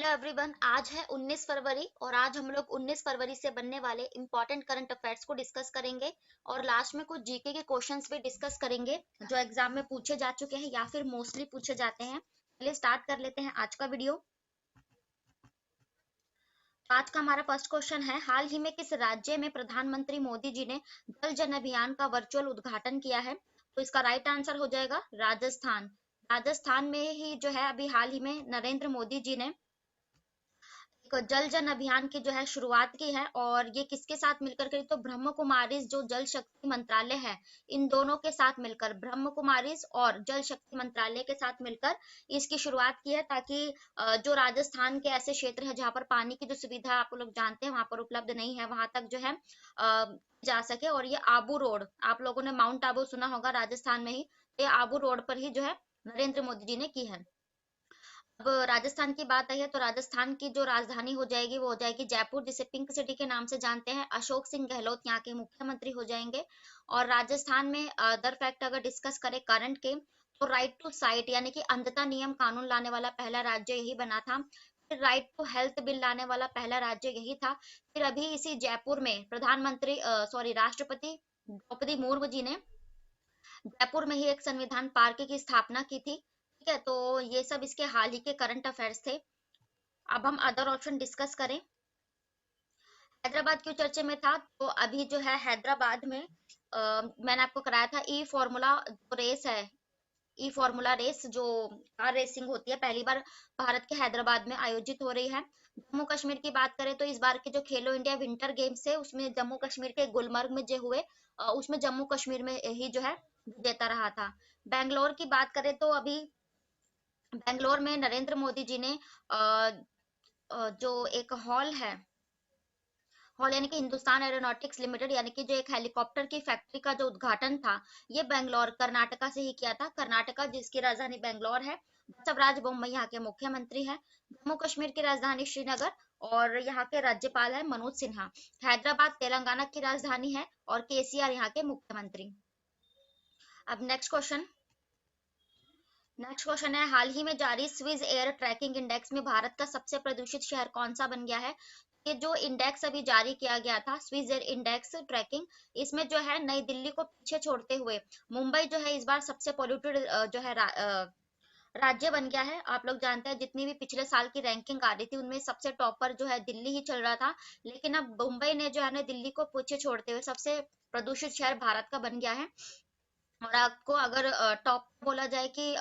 Hello everyone, आज है 19 फरवरी और आज हम लोग 19 फरवरी से बनने वाले इंपॉर्टेंट करंट अफेयर्स को डिस्कस करेंगे और लास्ट में कुछ जीके के क्वेश्चंस भी डिस्कस करेंगे जो एग्जाम में पूछे जा चुके हैं या फिर मोस्टली पूछे जाते हैं। चलिए स्टार्ट कर लेते हैं आज का वीडियो। आज का हमारा फर्स्ट क्वेश्चन है, हाल ही में किस राज्य में प्रधानमंत्री मोदी जी ने जल जन अभियान का वर्चुअल उद्घाटन किया है? तो इसका राइट आंसर हो जाएगा राजस्थान। राजस्थान में ही जो है अभी हाल ही में नरेंद्र मोदी जी ने जल जन अभियान की जो है शुरुआत की है और ये किसके साथ मिलकर करी? तो ब्रह्म कुमारीज जो जल शक्ति मंत्रालय है, इन दोनों के साथ मिलकर ब्रह्म कुमारीज और जल शक्ति मंत्रालय के साथ मिलकर इसकी शुरुआत की है, ताकि जो राजस्थान के ऐसे क्षेत्र है जहाँ पर पानी की जो सुविधा आप लोग जानते हैं वहां पर उपलब्ध नहीं है, वहां तक जो है जा सके। और ये आबू रोड, आप लोगों ने माउंट आबू सुना होगा राजस्थान में ही, तो ये आबू रोड पर ही जो है नरेंद्र मोदी जी ने की है। अब राजस्थान की बात आई है तो राजस्थान की जो राजधानी हो जाएगी वो हो जाएगी जयपुर, जिसे पिंक सिटी के नाम से जानते हैं। अशोक सिंह गहलोत यहाँ के मुख्यमंत्री हो जाएंगे। और राजस्थान में अदर फैक्ट अगर डिस्कस करें करंट के, तो राइट टू साइट यानी कि अंधता नियम कानून लाने वाला पहला राज्य यही बना था। फिर राइट टू हेल्थ बिल लाने वाला पहला राज्य यही था। फिर अभी इसी जयपुर में राष्ट्रपति द्रौपदी मुर्मू जी ने जयपुर में ही एक संविधान पार्क की स्थापना की थी। ठीक है, तो ये सब इसके हाल ही के करंट अफेयर्स थे। अब हम अदर ऑप्शन डिस्कस करें। हैदराबाद क्यों चर्चे में था? तो अभी जो है हैदराबाद में मैंने आपको कराया था ई फॉर्मूला जो रेस है, ई फॉर्मूला रेस जो कार रेसिंग होती है, पहली बार भारत के हैदराबाद में आयोजित हो रही है। जम्मू कश्मीर की बात करें तो इस बार के जो खेलो इंडिया विंटर गेम्स है उसमें जम्मू कश्मीर के गुलमर्ग में जो हुए, उसमें जम्मू कश्मीर में ही जो है विजेता रहा था। बैंगलोर की बात करें तो अभी बैंगलोर में नरेंद्र मोदी जी ने जो एक हॉल यानी कि हिंदुस्तान एरोनॉटिक्स लिमिटेड यानी कि जो एक हेलीकॉप्टर की फैक्ट्री का जो उद्घाटन था, ये बेंगलोर कर्नाटका से ही किया था। कर्नाटका जिसकी राजधानी बेंगलोर है। बसवराज बोम्मई यहाँ के मुख्यमंत्री हैं। जम्मू कश्मीर की राजधानी श्रीनगर और यहाँ के राज्यपाल है मनोज सिन्हा। हैदराबाद तेलंगाना की राजधानी है और केसीआर यहाँ के मुख्यमंत्री। अब नेक्स्ट क्वेश्चन है, हाल ही में जारी स्विस एयर ट्रैकिंग इंडेक्स में भारत का सबसे प्रदूषित शहर कौन सा बन गया है? ये जो इंडेक्स अभी जारी किया गया था स्विस एयर इंडेक्स ट्रैकिंग, इसमें जो है नई दिल्ली को पीछे छोड़ते हुए मुंबई जो है इस बार सबसे पॉल्यूटेड जो है राज्य बन गया है। आप लोग जानते हैं जितनी भी पिछले साल की रैंकिंग आ रही थी उनमें सबसे टॉपर जो है दिल्ली ही चल रहा था, लेकिन अब मुंबई ने जो है ना दिल्ली को पीछे छोड़ते हुए सबसे प्रदूषित शहर भारत का बन गया है। और आपको अगर टॉप बोला जाए कि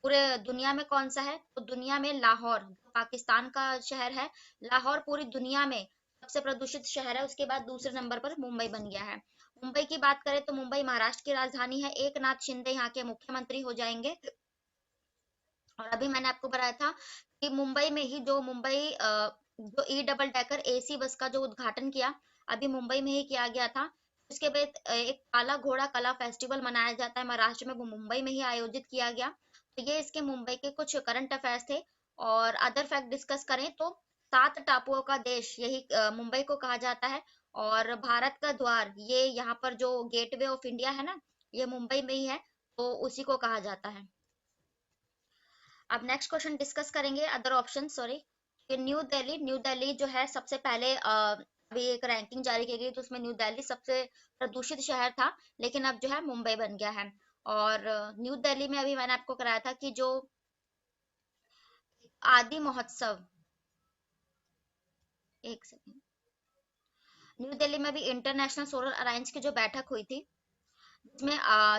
पूरे दुनिया में कौन सा है, तो दुनिया में लाहौर, पाकिस्तान का शहर है, लाहौर पूरी दुनिया में सबसे प्रदूषित शहर है। उसके बाद दूसरे नंबर पर मुंबई बन गया है। मुंबई की बात करें तो मुंबई महाराष्ट्र की राजधानी है। एक नाथ शिंदे यहाँ के मुख्यमंत्री हो जाएंगे। और अभी मैंने आपको बताया था कि मुंबई में ही जो E double decker AC bus का जो उद्घाटन किया अभी मुंबई में ही किया गया था। उसके बाद एक काला घोड़ा कला फेस्टिवल मनाया जाता है महाराष्ट्र में, वो मुंबई में ही आयोजित किया गया। तो ये इसके मुंबई के कुछ करंट अफेयर्स थे। और अदर फैक्ट डिस्कस करें तो 7 टापुओं का देश यही मुंबई को कहा जाता है। और भारत का द्वार, ये यहाँ पर जो गेटवे ऑफ इंडिया है ना, ये मुंबई में ही है, तो उसी को कहा जाता है। अब नेक्स्ट क्वेश्चन डिस्कस करेंगे अदर ऑप्शन। न्यू दिल्ली जो है सबसे पहले अभी एक रैंकिंग जारी की गई तो उसमें न्यू दिल्ली सबसे प्रदूषित शहर था, लेकिन अब जो है मुंबई बन गया है। और न्यू दिल्ली में अभी मैंने आपको कराया था कि जो आदि महोत्सव, एक सेकेंड, न्यू दिल्ली में भी इंटरनेशनल सोलर अलायंस की जो बैठक हुई थी जिसमें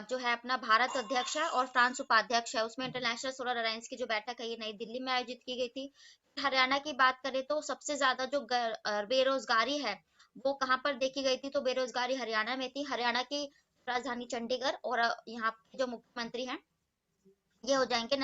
जो है अपना भारत अध्यक्ष है और फ्रांस उपाध्यक्ष है, उसमें इंटरनेशनल सोलर अलायंस की जो बैठक है ये नई दिल्ली में आयोजित की गई थी। हरियाणा की बात करें तो सबसे ज्यादा जो बेरोजगारी है वो कहाँ पर देखी गई थी? तो बेरोजगारी हरियाणा में थी। हरियाणा की राजधानी चंडीगढ़ और यहाँ के जो मुख्यमंत्री हैं ये हो जाएंगे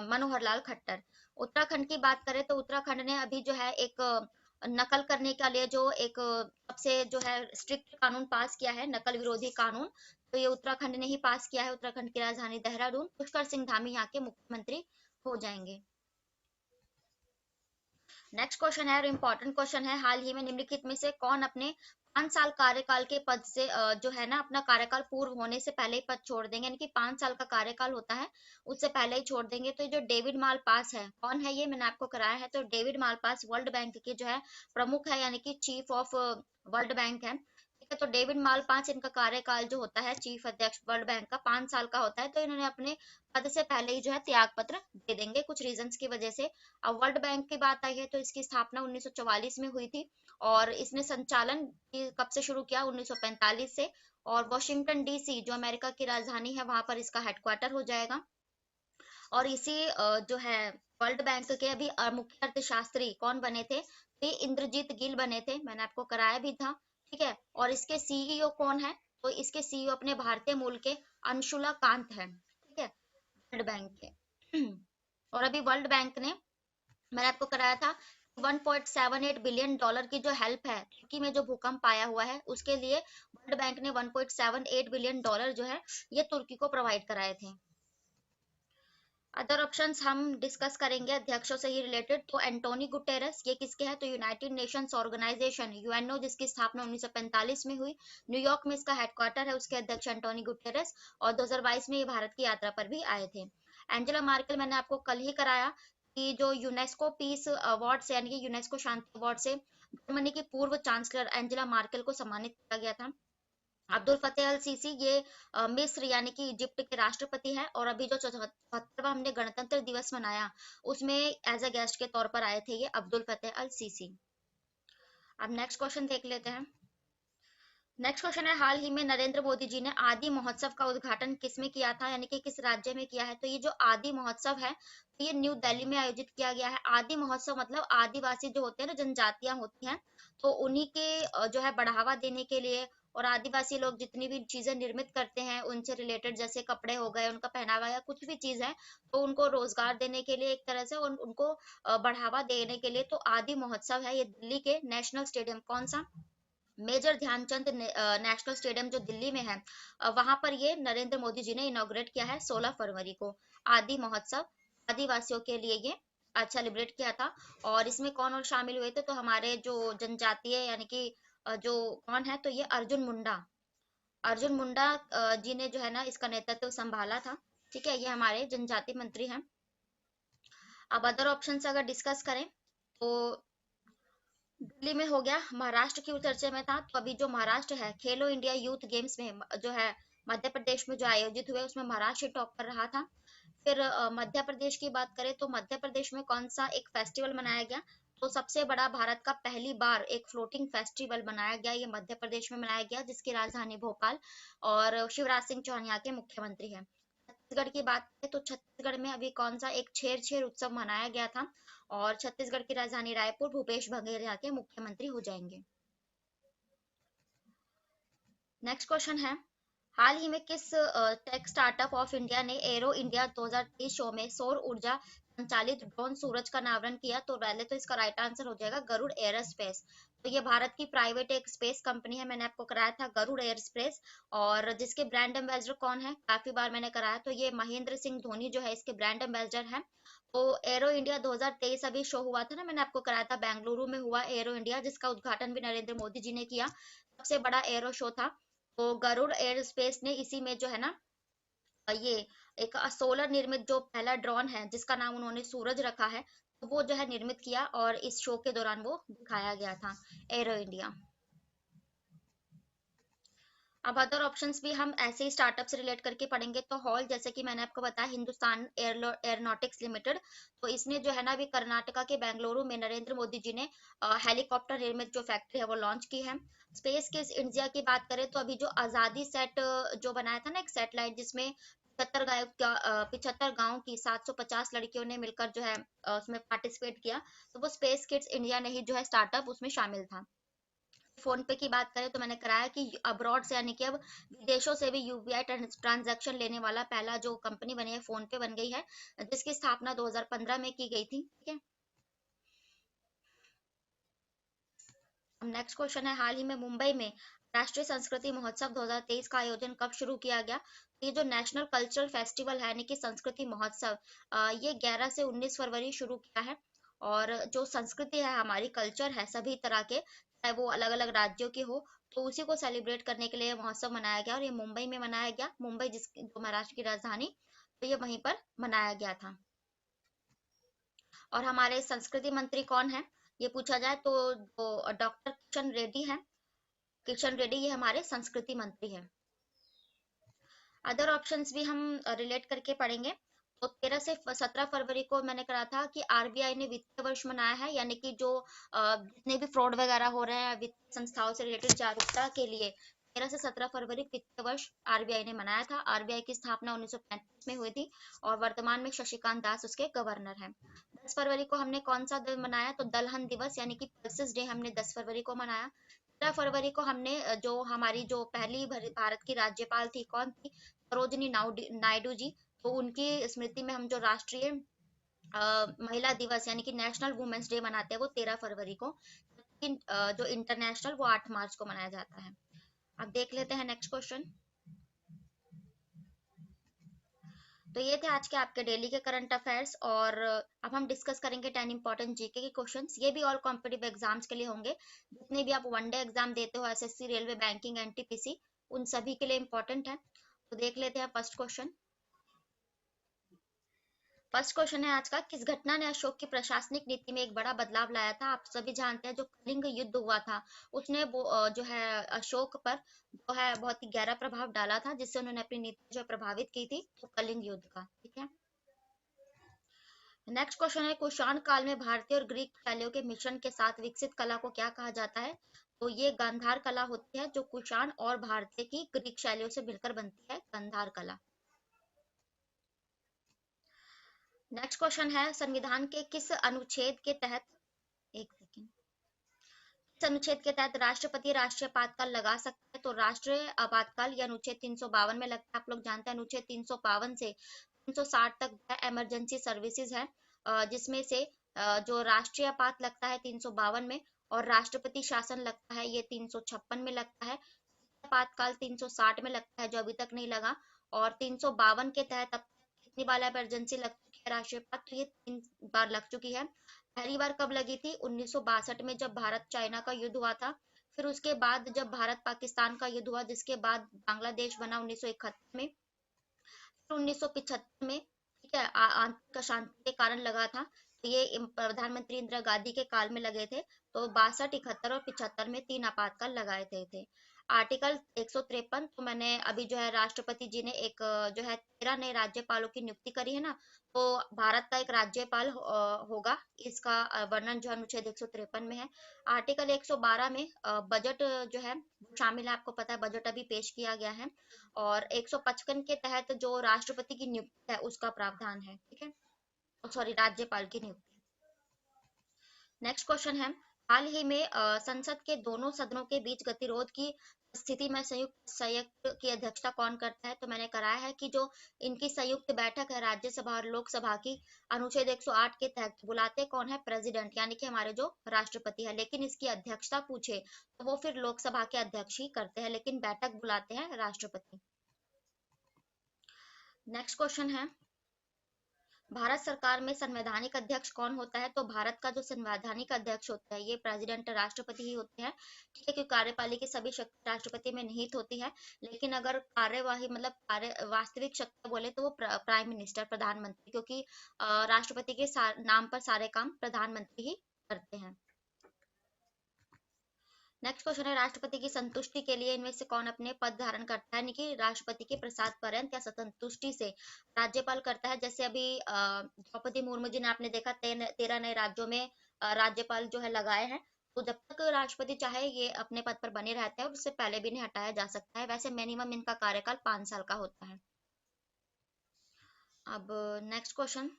मनोहर लाल खट्टर। उत्तराखंड की बात करें तो उत्तराखंड ने अभी जो है एक नकल करने के लिए जो एक सबसे जो है स्ट्रिक्ट कानून पास किया है, नकल विरोधी कानून, तो ये उत्तराखंड ने ही पास किया है। उत्तराखंड की राजधानी देहरादून। पुष्कर सिंह धामी यहाँ के मुख्यमंत्री हो जाएंगे। नेक्स्ट क्वेश्चन है और इम्पोर्टेंट क्वेश्चन है, हाल ही में निम्नलिखित में से कौन अपने 5 साल कार्यकाल के पद से जो है ना अपना कार्यकाल पूर्व होने से पहले ही पद छोड़ देंगे, यानी कि 5 साल का कार्यकाल होता है उससे पहले ही छोड़ देंगे। तो ये जो डेविड मालपास है, कौन है ये, मैंने आपको कराया है। तो डेविड मालपास वर्ल्ड बैंक के जो है प्रमुख है, यानी कि चीफ ऑफ वर्ल्ड बैंक है। ठीक है, तो डेविड मालपास, इनका कार्यकाल जो होता है चीफ अध्यक्ष वर्ल्ड बैंक का 5 साल का होता है। तो इन्होंने अपने पद से पहले ही जो है त्याग पत्र दे देंगे कुछ रीजंस की वजह से। अब वर्ल्ड बैंक की बात आई है तो इसकी स्थापना 1944 में हुई थी, और इसने संचालन कब से शुरू किया, 1945 से। और वॉशिंगटन डीसी जो अमेरिका की राजधानी है वहां पर इसका हेडक्वार्टर हो जाएगा। और इसी जो है वर्ल्ड बैंक के अभी मुख्य अर्थशास्त्री कौन बने थे, तो ये इंद्रजीत गिल बने थे, मैंने आपको कराया भी था। ठीक है, और इसके सीईओ कौन है, तो इसके सीईओ अपने भारतीय मूल के अंशुला कांत है। ठीक है, वर्ल्ड बैंक के और अभी वर्ल्ड बैंक ने, मैंने आपको कराया था, 1.78 बिलियन डॉलर की जो हेल्प है तुर्की में जो भूकंप आया हुआ है उसके लिए वर्ल्ड बैंक ने 1.78 बिलियन डॉलर जो है ये तुर्की को प्रोवाइड कराए थे। अदर ऑप्शंस हम डिस्कस करेंगे अध्यक्षों से ही रिलेटेड। तो एंटोनी गुटेरेस, ये किसके हैं, तो यूनाइटेड नेशंस ऑर्गेनाइजेशन यूएनओ जिसकी स्थापना 1945 में हुई, न्यूयॉर्क में इसका हेडक्वार्टर है, उसके अध्यक्ष एंटोनी गुटेरेस। और 2022 में ये भारत की यात्रा पर भी आए थे। एंजेला मार्केल, मैंने आपको कल ही कराया कि जो यूनेस्को पीस अवार्ड से, यानी कि यूनेस्को शांति अवार्ड से जर्मनी की पूर्व चांसलर एंजेला मार्केल को सम्मानित किया गया था। अब्दुल फतेह अल सीसी, ये मिस्र यानी कि इजिप्ट के राष्ट्रपति हैं, और अभी जो 74वां हमने गणतंत्र दिवस मनाया उसमें एज अ गेस्ट के तौर पर आए थे ये अब्दुल फतेह अल सीसी। अब नेक्स्ट क्वेश्चन देख लेते हैं। नेक्स्ट क्वेश्चन है, हाल ही में नरेंद्र मोदी जी ने आदि महोत्सव का उद्घाटन किस में किया था, यानी कि किस राज्य में किया है। तो ये जो आदि महोत्सव है तो ये न्यू दिल्ली में आयोजित किया गया है। आदि महोत्सव मतलब आदिवासी जो होते हैं ना, जनजातियां होती हैं, तो उन्हीं के जो है बढ़ावा देने के लिए, और आदिवासी लोग जितनी भी चीजें निर्मित करते हैं उनसे रिलेटेड, जैसे कपड़े हो गए, उनका पहनावा या कुछ भी चीज है, तो उनको रोजगार देने के लिए एक तरह से उनको बढ़ावा देने के लिए, तो आदि महोत्सव है ये दिल्ली के नेशनल स्टेडियम, कौन सा, मेजर ध्यानचंद नेशनल स्टेडियम जो दिल्ली में है, वहां पर ये नरेंद्र मोदी जी ने इनॉग्रेट किया है 16 फरवरी को। आदि महोत्सव आदिवासियों के लिए ये सेलिब्रेट किया था। और इसमें कौन और शामिल हुए थे, तो हमारे जो जनजातीय यानी कि जो कौन है, तो ये अर्जुन मुंडा, अर्जुन मुंडा जी ने जो है ना इसका नेतृत्व संभाला था। ठीक है, ये हमारे जनजाति मंत्री हैं। अब अदर ऑप्शन अगर डिस्कस करें तो दिल्ली में हो गया। महाराष्ट्र की चर्चा में था, तो अभी जो महाराष्ट्र है खेलो इंडिया यूथ गेम्स में जो है मध्य प्रदेश में जो आयोजित हुए उसमें महाराष्ट्र टॉप कर रहा था। फिर मध्य प्रदेश की बात करें तो मध्य प्रदेश में कौन सा एक फेस्टिवल मनाया गया, तो सबसे बड़ा भारत का पहली बार एक फ्लोटिंग फेस्टिवल बनाया गया, ये मध्य प्रदेश में मनाया गया जिसकी राजधानी भोपाल, और शिवराज सिंह चौहान यहाँ के मुख्यमंत्री हैं। छत्तीसगढ़ की बात करें तो छत्तीसगढ़ में अभी कौन सा एक छेर छेर उत्सव मनाया गया था, और छत्तीसगढ़ की राजधानी रायपुर, भूपेश बघेल यहाँ के मुख्यमंत्री हो जाएंगे। नेक्स्ट क्वेश्चन है, हाल ही में किस टेक स्टार्टअप ऑफ इंडिया ने एरो इंडिया 2023 शो में सौर ऊर्जा संचालित ड्रोन सूरज का अनावरण किया, तो पहले तो इसका राइट आंसर हो जाएगा गरुड़ एयरस्पेस। तो ये भारत की प्राइवेट एक स्पेस कंपनी है, मैंने आपको कराया था गरुड़ एयरस्पेस। और जिसके ब्रांड एम्बेसडर कौन है, काफी बार मैंने कराया, तो ये महेंद्र सिंह धोनी जो है इसके ब्रांड एम्बेसडर है। तो एरो इंडिया 2023 अभी शो हुआ था ना, मैंने आपको कराया था, बेंगलुरु में हुआ एरो इंडिया, जिसका उद्घाटन भी नरेंद्र मोदी जी ने किया, सबसे बड़ा एरो शो था। तो गरुड़ एयर स्पेस ने इसी में जो है ना ये एक सोलर निर्मित जो पहला ड्रोन है जिसका नाम उन्होंने सूरज रखा है, तो वो जो है निर्मित किया, और इस शो के दौरान वो दिखाया गया था, एरो इंडिया। अब अदर ऑप्शंस भी हम ऐसे ही स्टार्टअप से रिलेट करके पढ़ेंगे। तो हॉल, जैसे कि मैंने आपको बताया, हिंदुस्तान एयरोनॉटिक्स लिमिटेड, तो इसने जो है ना अभी कर्नाटका के बेंगलुरु में नरेंद्र मोदी जी ने हेलीकॉप्टर निर्मित जो फैक्ट्री है वो लॉन्च की है। स्पेस किस इंडिया की बात करें तो अभी जो आजादी सेट जो बनाया था ना एक सैटेलाइट, जिसमें 75 गांव की 750 लड़कियों ने मिलकर जो है उसमें पार्टिसिपेट किया, तो वो स्पेस किड्स इंडिया ने ही जो है स्टार्टअप उसमें शामिल था। फोन पे की बात करें तो मैंने कराया कि अब्रॉड से, यानी कि अब विदेशों से भी यूपीआई ट्रांजैक्शन लेने वाला पहला जो कंपनी बनी है फोन पे बन गई है, जिसकी स्थापना 2015 में की गई थी। ठीक है, अब नेक्स्ट क्वेश्चन है, हाल ही में मुंबई में राष्ट्रीय संस्कृति महोत्सव 2023 का आयोजन कब शुरू किया गया। तो ये जो नेशनल कल्चरल फेस्टिवल है यानी कि संस्कृति महोत्सव, ये 11 से 19 फरवरी शुरू किया है। और जो संस्कृति है, हमारी कल्चर है सभी तरह के, चाहे वो अलग अलग राज्यों की हो, तो उसी को सेलिब्रेट करने के लिए महोत्सव मनाया गया और ये मुंबई में मनाया गया। मुंबई जो महाराष्ट्र की राजधानी, तो ये वहीं पर मनाया गया था। और हमारे संस्कृति मंत्री कौन है, ये पूछा जाए तो डॉक्टर किशन रेड्डी है। किशन रेड्डी ये हमारे संस्कृति मंत्री हैं। अदर ऑप्शंस भी हम रिलेट करके पढ़ेंगे। तो 13 से 17 फरवरी को मैंने कहा था कि आरबीआई ने वित्तीय वर्ष मनाया है, यानी कि जो जितने भी फ्रॉड वगैरह हो रहे हैं वित्तीय संस्थाओं से रिलेटेड जागरूकता के लिए 13 से 17 फरवरी वित्तीय वर्ष आरबीआई ने मनाया था। आरबीआई की स्थापना 1935 में हुई थी और वर्तमान में शशिकांत दास उसके गवर्नर हैं। 10 फरवरी को हमने कौन सा दिन मनाया, तो दलहन दिवस यानी कि पल्सेस डे हमने 10 फरवरी को मनाया। 13 फरवरी को हमने जो हमारी जो पहली भारत की राज्यपाल थी, कौन थी, सरोजिनी नायडू जी, तो उनकी स्मृति में हम जो राष्ट्रीय महिला दिवस यानी कि नेशनल वुमेन्स डे मनाते हैं वो 13 फरवरी को, लेकिन जो इंटरनेशनल वो 8 मार्च को मनाया जाता है। अब देख लेते हैं नेक्स्ट क्वेश्चन। तो ये थे आज के आपके डेली के करंट अफेयर्स, और अब हम डिस्कस करेंगे 10 इंपॉर्टेंट जीके के क्वेश्चंस। ये भी ऑल कॉम्पिटिटिव एग्जाम्स के लिए होंगे, जितने भी आप वनडे एग्जाम देते हो, एसएससी, रेलवे, बैंकिंग, एनटीपीसी, उन सभी के लिए इंपॉर्टेंट है। तो देख लेते हैं फर्स्ट क्वेश्चन। फर्स्ट क्वेश्चन है आज का, किस घटना ने अशोक की प्रशासनिक नीति में एक बड़ा बदलाव लाया था। आप सभी जानते हैं जो कलिंग युद्ध हुआ था उसने वो जो है अशोक पर जो है बहुत ही गहरा प्रभाव डाला था, जिससे उन्होंने अपनी नीति जो प्रभावित की थी, तो कलिंग युद्ध का। ठीक है, नेक्स्ट क्वेश्चन है, कुषाण काल में भारतीय और ग्रीक शैलियों के मिश्रण के साथ विकसित कला को क्या कहा जाता है। तो ये गांधार कला होती है, जो कुषाण और भारतीय की ग्रीक शैलियों से मिलकर बनती है, गांधार कला। नेक्स्ट क्वेश्चन है, संविधान के किस अनुच्छेद के तहत, एक सेकेंड, किस अनुच्छेद के तहत राष्ट्रपति राष्ट्रीय आपातकाल लगा सकता है। तो राष्ट्रीय आपातकाल ये अनुच्छेद 352 में लगता है। आप लोग जानते हैं अनुच्छेद 352 से 360 तक इमरजेंसी सर्विसेज है, जिसमें से जो राष्ट्रीय आपात लगता है 352 में, और राष्ट्रपति शासन लगता है ये 356 में लगता है। आपातकाल 360 में लगता है जो अभी तक नहीं लगा, और 352 के तहत अब तक कितनी बार इमरजेंसी लग चुकी है राष्ट्रीय आपात, तो ये 3 बार लग चुकी है। पहली बार कब लगी थी, 1962 में, जब भारत चाइना का युद्ध हुआ था। फिर उसके बाद जब भारत पाकिस्तान का युद्ध हुआ, जिसके बाद बांग्लादेश बना 1971 में। फिर 1975 में, ठीक है, आंतरिक अशांति के कारण लगा था। तो ये प्रधानमंत्री इंदिरा गांधी के काल में लगे थे। तो 62, 71 और 75 में 3 आपातकाल लगाए थे। आर्टिकल 153, तो मैंने अभी जो है राष्ट्रपति जी ने एक जो है 13 नए राज्यपालों की नियुक्ति करी है ना, तो भारत का एक राज्यपाल होगा। इसका वर्णन जो अनुच्छेद 153 में है। आर्टिकल 112 में बजट जो है वो शामिल है, आपको पता है बजट अभी पेश किया गया है। और 155 के तहत जो राष्ट्रपति की नियुक्ति है उसका प्रावधान है। ठीक है, सॉरी, राज्यपाल की नियुक्ति। नेक्स्ट क्वेश्चन है, हाल ही में संसद के दोनों सदनों के बीच गतिरोध की स्थिति में संयुक्त संयुक्त की अध्यक्षता कौन करता है। तो मैंने कराया है कि जो इनकी संयुक्त बैठक है राज्यसभा और लोकसभा की, अनुच्छेद 108 के तहत बुलाते कौन है, प्रेसिडेंट, यानी कि हमारे जो राष्ट्रपति है। लेकिन इसकी अध्यक्षता पूछे तो वो फिर लोकसभा के अध्यक्ष ही करते हैं, लेकिन बैठक बुलाते हैं राष्ट्रपति। नेक्स्ट क्वेश्चन है, भारत सरकार में संवैधानिक अध्यक्ष कौन होता है। तो भारत का जो संवैधानिक अध्यक्ष होता है ये प्रेसिडेंट, राष्ट्रपति ही होते हैं। ठीक है, क्योंकि कार्यपालिका की सभी शक्ति राष्ट्रपति में निहित होती है। लेकिन अगर कार्यवाही मतलब कार्य वास्तविक शक्ति बोले तो वो प्राइम मिनिस्टर, प्रधानमंत्री, क्योंकि राष्ट्रपति के नाम पर सारे काम प्रधानमंत्री ही करते हैं। नेक्स्ट क्वेश्चन है, राष्ट्रपति की संतुष्टि के लिए इनमें से कौन अपने पद धारण करता है, यानी कि राष्ट्रपति के प्रसाद पर्यंत या संतुष्टि से राज्यपाल करता है। जैसे अभी द्रौपदी मुर्मू जी ने, आपने देखा 13 नए राज्यों में राज्यपाल जो है लगाए हैं। तो जब तक राष्ट्रपति चाहे ये अपने पद पर बने रहते हैं, और उससे पहले भी नहीं हटाया जा सकता है। वैसे मिनिमम इनका कार्यकाल 5 साल का होता है। अब नेक्स्ट क्वेश्चन,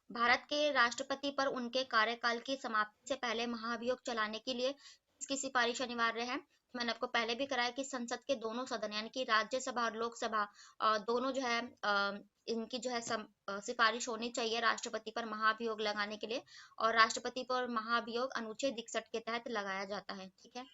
भारत के राष्ट्रपति पर उनके कार्यकाल की समाप्ति से पहले महाभियोग चलाने के लिए किसकी सिफारिश अनिवार्य है। मैंने आपको पहले भी कराया कि संसद के दोनों सदन यानी कि राज्यसभा और लोकसभा दोनों जो है इनकी जो है सिफारिश होनी चाहिए राष्ट्रपति पर महाभियोग लगाने के लिए। और राष्ट्रपति पर महाभियोग अनुच्छेद 61 के तहत लगाया जाता है। ठीक है,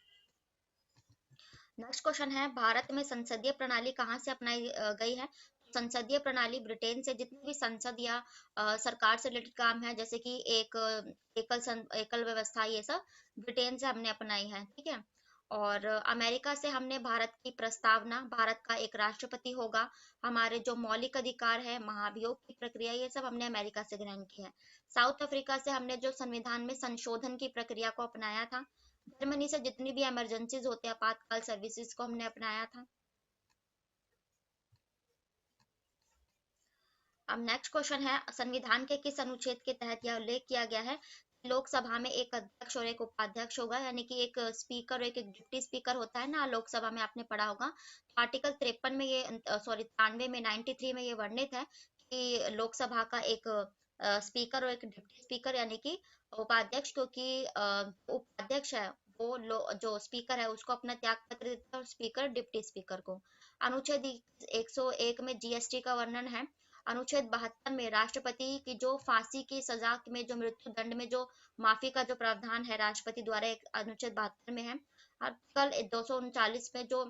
नेक्स्ट क्वेश्चन है, भारत में संसदीय प्रणाली कहाँ से अपनाई गई है। संसदीय प्रणाली ब्रिटेन से जितनी भी संसद या सरकार से रिलेटेड काम है, जैसे कि एकल व्यवस्था, ये सब ब्रिटेन से हमने अपनाई है, ठीक है। और अमेरिका से हमने भारत की प्रस्तावना, भारत का एक राष्ट्रपति होगा, हमारे जो मौलिक अधिकार है, महाभियोग की प्रक्रिया, ये सब हमने अमेरिका से ग्रहण की है। साउथ अफ्रीका से हमने जो संविधान में संशोधन की प्रक्रिया को अपनाया था। जर्मनी से जितनी भी इमरजेंसीज होते हैं, आपातकाल सर्विसेज को हमने अपनाया था। अब नेक्स्ट क्वेश्चन है, संविधान के किस अनुच्छेद के तहत यह उल्लेख किया गया है कि लोकसभा में एक अध्यक्ष और एक उपाध्यक्ष होगा, यानी कि एक स्पीकर और एक डिप्टी स्पीकर होता है ना, लोकसभा में आपने पढ़ा होगा। तो आर्टिकल 53 में ये, सॉरी 93 में, 93 में ये वर्णित है कि लोकसभा का एक स्पीकर और एक डिप्टी स्पीकर, यानी कि उपाध्यक्ष, क्योंकि उपाध्यक्ष है वो जो स्पीकर है उसको अपना त्याग पत्र देता है, और स्पीकर डिप्टी स्पीकर को। अनुच्छेद 101 में जीएसटी का वर्णन है। अनुच्छेद 72 में राष्ट्रपति की जो फांसी की सजा में, जो मृत्यु दंड में जो माफी का जो प्रावधान है राष्ट्रपति द्वारा, एक अनुच्छेद 72 में है। आर्टिकल 239 में जो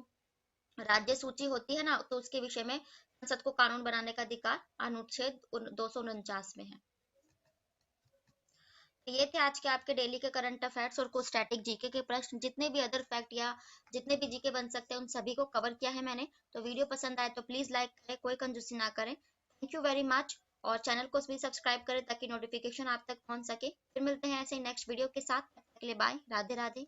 राज्य सूची होती है ना, तो उसके विषय में संसद को कानून बनाने का अधिकार अनुच्छेद 249 में है। तो ये थे आज के आपके डेली के करंट अफेयर्स और कुछ स्टैटिक जीके के प्रश्न। जितने भी अदर फैक्ट या जितने भी जीके बन सकते हैं उन सभी को कवर किया है मैंने। तो वीडियो पसंद आए तो प्लीज लाइक करें, कोई कंजूसी ना करें। Thank you very much. और चैनल को भी सब्सक्राइब करें ताकि नोटिफिकेशन आप तक पहुंच सके। फिर मिलते हैं ऐसे नेक्स्ट वीडियो के साथ। तब तक के लिए बाय, राधे राधे।